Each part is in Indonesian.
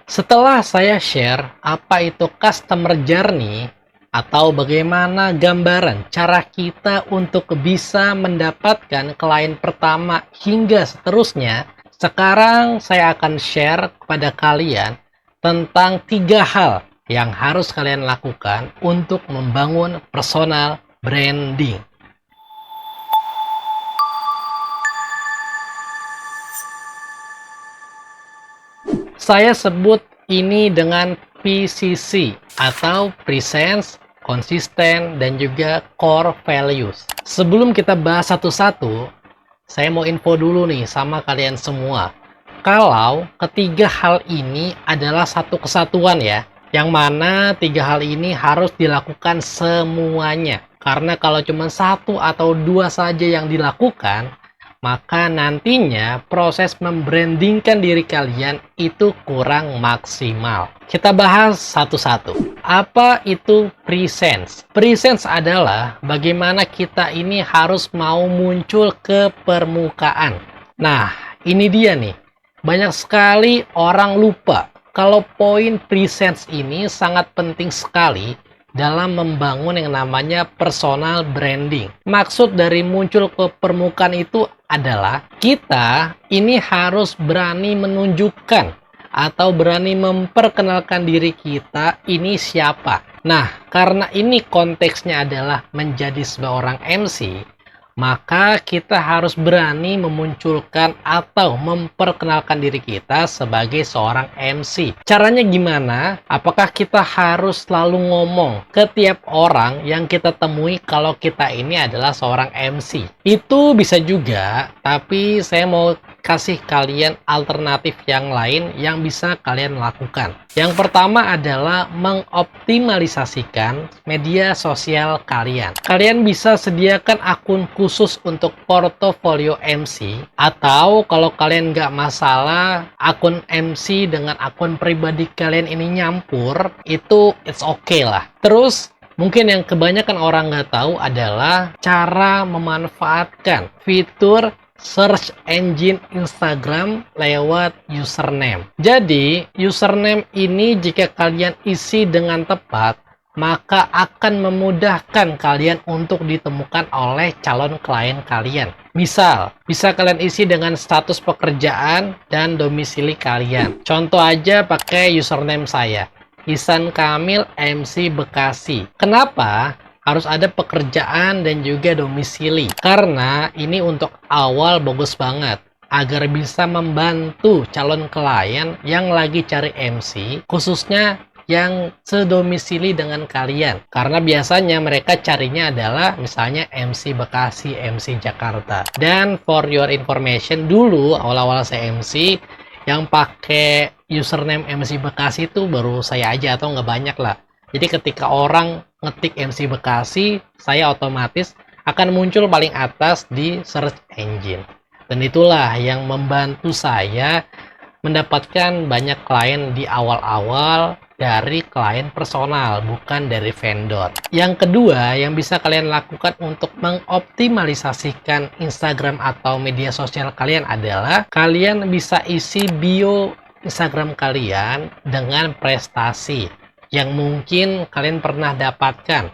Setelah saya share apa itu customer journey atau bagaimana gambaran cara kita untuk bisa mendapatkan klien pertama hingga seterusnya, sekarang saya akan share kepada kalian tentang 3 hal yang harus kalian lakukan untuk membangun personal branding. Saya sebut ini dengan PCC atau Presence, Consistent, dan juga Core Values. Sebelum kita bahas satu-satu, saya mau info dulu nih sama kalian semua. Kalau ketiga hal ini adalah satu kesatuan ya, yang mana 3 hal ini harus dilakukan semuanya. Karena kalau cuma 1 atau 2 saja yang dilakukan, maka nantinya proses membrandingkan diri kalian itu kurang maksimal. Kita bahas satu-satu. Apa itu presence? Presence adalah bagaimana kita ini harus mau muncul ke permukaan. Nah, ini dia nih. Banyak sekali orang lupa kalau poin presence ini sangat penting sekali dalam membangun yang namanya personal branding. Maksud dari muncul ke permukaan itu adalah kita ini harus berani menunjukkan atau berani memperkenalkan diri kita ini siapa. Nah, karena ini konteksnya adalah menjadi seorang MC, maka kita harus berani memunculkan atau memperkenalkan diri kita sebagai seorang MC. Caranya gimana? Apakah kita harus selalu ngomong ke tiap orang yang kita temui kalau kita ini adalah seorang MC? Itu bisa juga, tapi saya mau kasih kalian alternatif yang lain yang bisa kalian lakukan. Yang pertama adalah mengoptimalisasikan media sosial kalian. Kalian bisa sediakan akun khusus untuk portofolio MC, atau kalau kalian nggak masalah akun MC dengan akun pribadi kalian ini nyampur, itu it's okay lah. Terus mungkin yang kebanyakan orang nggak tahu adalah cara memanfaatkan fitur search engine Instagram lewat username. Jadi, username ini jika kalian isi dengan tepat, maka akan memudahkan kalian untuk ditemukan oleh calon klien kalian. Misal, bisa kalian isi dengan status pekerjaan dan domisili kalian. Contoh aja pakai username saya, Ihsan Kamil MC Bekasi. Kenapa harus ada pekerjaan dan juga domisili? Karena ini untuk awal bagus banget agar bisa membantu calon klien yang lagi cari MC, khususnya yang sedomisili dengan kalian. Karena biasanya mereka carinya adalah misalnya MC Bekasi, MC Jakarta. Dan for your information, dulu awal-awal saya MC yang pakai username MC Bekasi itu baru saya aja atau nggak banyak lah. Jadi ketika orang ngetik MC Bekasi, saya otomatis akan muncul paling atas di search engine. Dan itulah yang membantu saya mendapatkan banyak klien di awal-awal dari klien personal, bukan dari vendor. Yang kedua yang bisa kalian lakukan untuk mengoptimalisasikan Instagram atau media sosial kalian adalah kalian bisa isi bio Instagram kalian dengan prestasi yang mungkin kalian pernah dapatkan,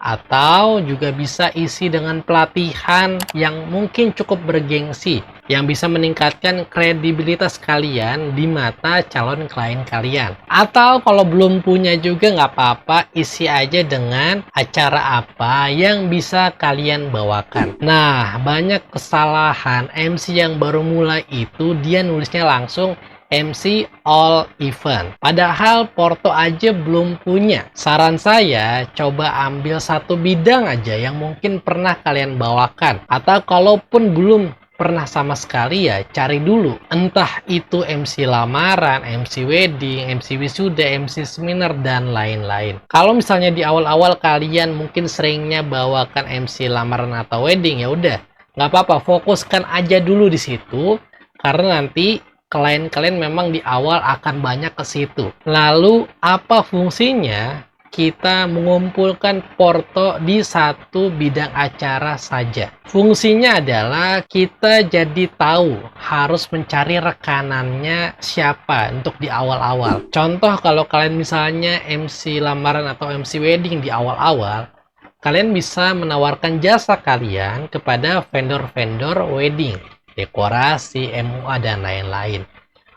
atau juga bisa isi dengan pelatihan yang mungkin cukup bergengsi yang bisa meningkatkan kredibilitas kalian di mata calon klien kalian. Atau kalau belum punya juga nggak apa-apa, isi aja dengan acara apa yang bisa kalian bawakan. Nah, banyak kesalahan MC yang baru mulai itu dia nulisnya langsung MC all event, padahal Porto aja belum punya. Saran saya, coba ambil satu bidang aja yang mungkin pernah kalian bawakan, atau kalaupun belum pernah sama sekali ya cari dulu, entah itu MC lamaran, MC wedding, MC wisuda, MC seminar, dan lain-lain. Kalau misalnya di awal-awal kalian mungkin seringnya bawakan MC lamaran atau wedding, ya udah nggak apa-apa, fokuskan aja dulu di situ, karena nanti klien kalian memang di awal akan banyak ke situ. Lalu apa fungsinya kita mengumpulkan porto di satu bidang acara saja. Fungsinya adalah kita jadi tahu harus mencari rekanannya siapa untuk di awal-awal. Contoh kalau kalian misalnya MC lamaran atau MC wedding di awal-awal, kalian bisa menawarkan jasa kalian kepada vendor-vendor wedding, dekorasi, MUA, dan lain-lain.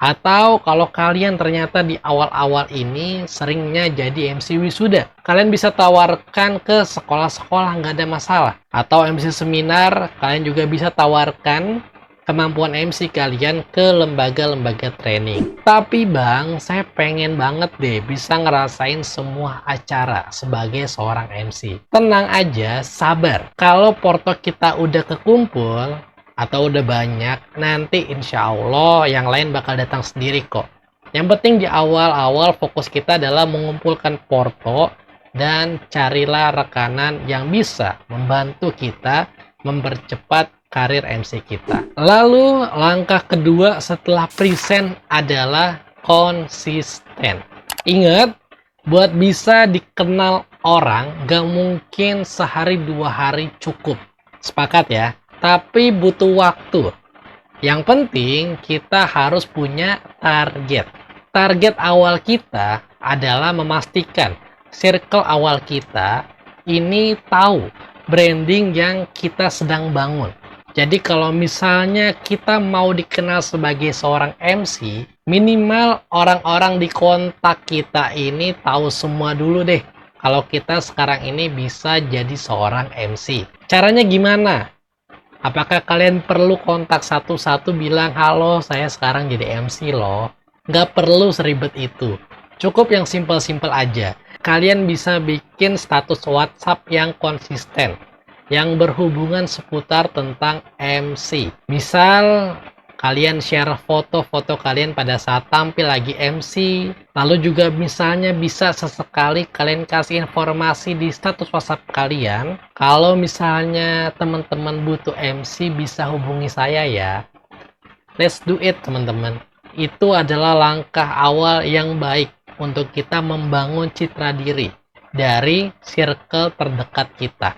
Atau kalau kalian ternyata di awal-awal ini seringnya jadi MC wisuda, kalian bisa tawarkan ke sekolah-sekolah, nggak ada masalah. Atau MC seminar, kalian juga bisa tawarkan kemampuan MC kalian ke lembaga-lembaga training. Tapi bang, saya pengen banget deh bisa ngerasain semua acara sebagai seorang MC. Tenang aja, sabar. Kalau porto kita udah kekumpul, atau udah banyak, nanti insya Allah yang lain bakal datang sendiri kok. Yang penting di awal-awal fokus kita adalah mengumpulkan porto dan carilah rekanan yang bisa membantu kita mempercepat karir MC kita. Lalu langkah kedua setelah present adalah konsisten. Ingat, buat bisa dikenal orang gak mungkin sehari 2 hari cukup. Sepakat ya? Tapi butuh waktu. Yang penting kita harus punya target. Target awal kita adalah memastikan circle awal kita ini tahu branding yang kita sedang bangun. Jadi kalau misalnya kita mau dikenal sebagai seorang MC, minimal orang-orang di kontak kita ini tahu semua dulu deh kalau kita sekarang ini bisa jadi seorang MC. Caranya gimana? Apakah kalian perlu kontak satu-satu bilang, halo saya sekarang jadi MC loh? Nggak perlu seribet itu. Cukup yang simple-simple aja. Kalian bisa bikin status WhatsApp yang konsisten, yang berhubungan seputar tentang MC. Misal, kalian share foto-foto kalian pada saat tampil lagi MC. Lalu juga misalnya bisa sesekali kalian kasih informasi di status WhatsApp kalian. Kalau misalnya teman-teman butuh MC bisa hubungi saya ya. Let's do it teman-teman. Itu adalah langkah awal yang baik untuk kita membangun citra diri dari circle terdekat kita.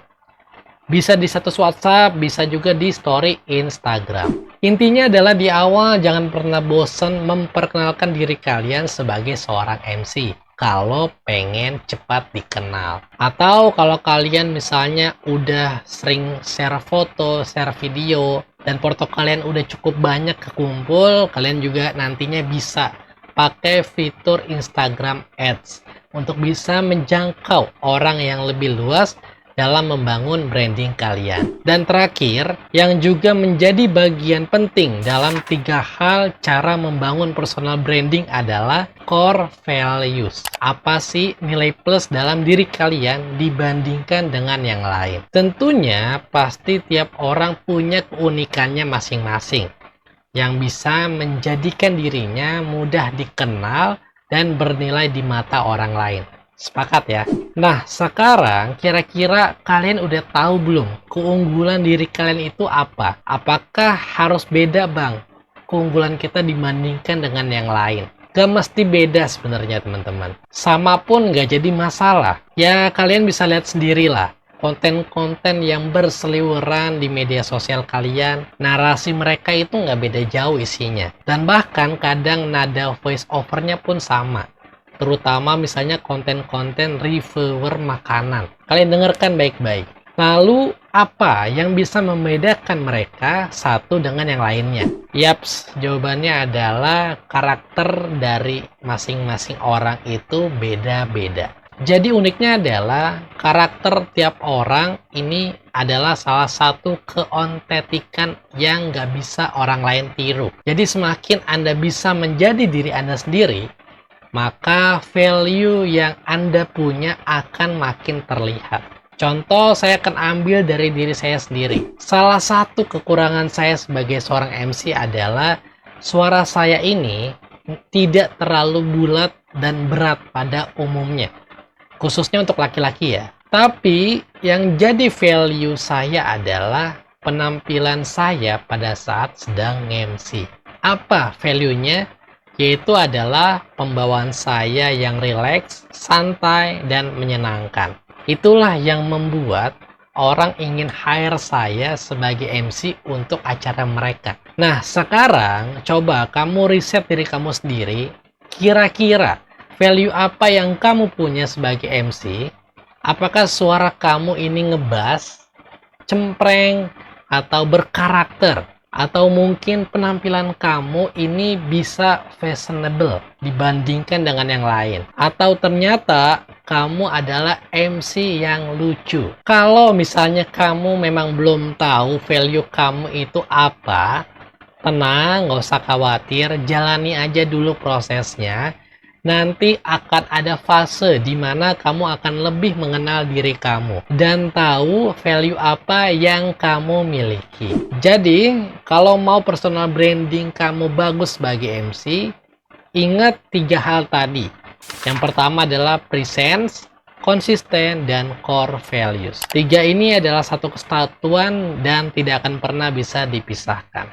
Bisa di status WhatsApp, bisa juga di story Instagram. Intinya adalah di awal jangan pernah bosan memperkenalkan diri kalian sebagai seorang MC kalau pengen cepat dikenal. Atau kalau kalian misalnya udah sering share foto, share video, dan porto kalian udah cukup banyak kekumpul, kalian juga nantinya bisa pakai fitur Instagram Ads untuk bisa menjangkau orang yang lebih luas dalam membangun branding kalian. Dan terakhir, yang juga menjadi bagian penting dalam 3 hal cara membangun personal branding adalah core values. Apa sih nilai plus dalam diri kalian dibandingkan dengan yang lain? Tentunya pasti tiap orang punya keunikannya masing-masing yang bisa menjadikan dirinya mudah dikenal dan bernilai di mata orang lain. Sepakat ya? Nah, sekarang kira-kira kalian udah tahu belum keunggulan diri kalian itu apa? Apakah harus beda bang keunggulan kita dibandingkan dengan yang lain? Gak mesti beda sebenarnya teman-teman. Sama pun gak jadi masalah. Ya kalian bisa lihat sendirilah. Konten-konten yang berseliweran di media sosial kalian, narasi mereka itu nggak beda jauh isinya. Dan bahkan kadang nada voice overnya pun sama. Terutama misalnya konten-konten reviewer makanan. Kalian dengarkan baik-baik. Lalu apa yang bisa membedakan mereka satu dengan yang lainnya? Yaps, jawabannya adalah karakter dari masing-masing orang itu beda-beda. Jadi uniknya adalah karakter tiap orang ini adalah salah satu keontentikan yang nggak bisa orang lain tiru. Jadi semakin Anda bisa menjadi diri Anda sendiri, maka value yang Anda punya akan makin terlihat. Contoh saya akan ambil dari diri saya sendiri. Salah satu kekurangan saya sebagai seorang MC adalah suara saya ini tidak terlalu bulat dan berat pada umumnya. Khususnya untuk laki-laki ya. Tapi yang jadi value saya adalah penampilan saya pada saat sedang MC. Apa value-nya? yaitu adalah pembawaan saya yang rileks, santai, dan menyenangkan. Itulah yang membuat orang ingin hire saya sebagai MC untuk acara mereka. Nah, sekarang coba kamu riset diri kamu sendiri, kira-kira value apa yang kamu punya sebagai MC? Apakah suara kamu ini ngebass, cempreng, atau berkarakter? Atau mungkin penampilan kamu ini bisa fashionable dibandingkan dengan yang lain? Atau ternyata kamu adalah MC yang lucu? Kalau misalnya kamu memang belum tahu value kamu itu apa, tenang, nggak usah khawatir, jalani aja dulu prosesnya. Nanti akan ada fase di mana kamu akan lebih mengenal diri kamu dan tahu value apa yang kamu miliki. Jadi, kalau mau personal branding kamu bagus sebagai MC, ingat 3 hal tadi. Yang pertama adalah presence, konsisten, dan core values. 3 ini adalah satu kesatuan dan tidak akan pernah bisa dipisahkan.